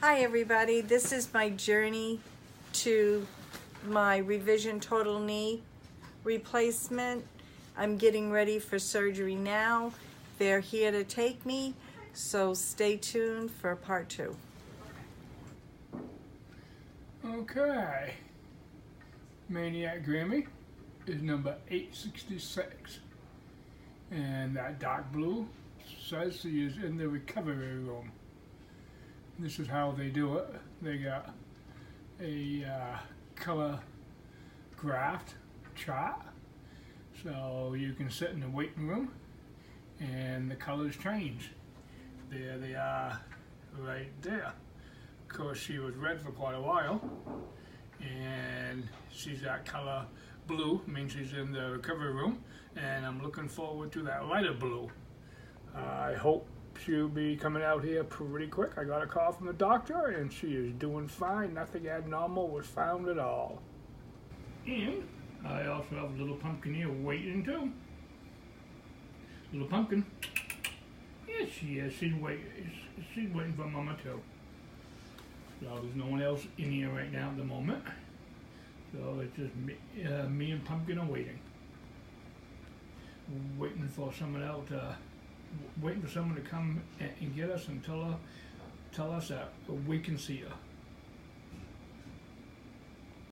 Hi everybody, this is my journey to my revision total knee replacement. I'm getting ready for surgery now. They're here to take me, so stay tuned for part 2. Okay, MAINEiac Grammie is number 866, and that dark blue says she is in the recovery room. This is how they do it. They got a color graph chart, so you can sit in the waiting room and the colors change. There they are right there. Of course, she was red for quite a while, and she's that color blue, means she's in the recovery room, and I'm looking forward to that lighter blue. I hope she'll be coming out here pretty quick. I got a call from the doctor and she is doing fine. Nothing abnormal was found at all. And I also have a little pumpkin here waiting too. Little pumpkin. Yes, she is. She's waiting for Mama too. So there's no one else in here right now at the moment. So it's just me and Pumpkin are waiting. Waiting for someone else waiting for someone to come and get us and tell us that we can see her.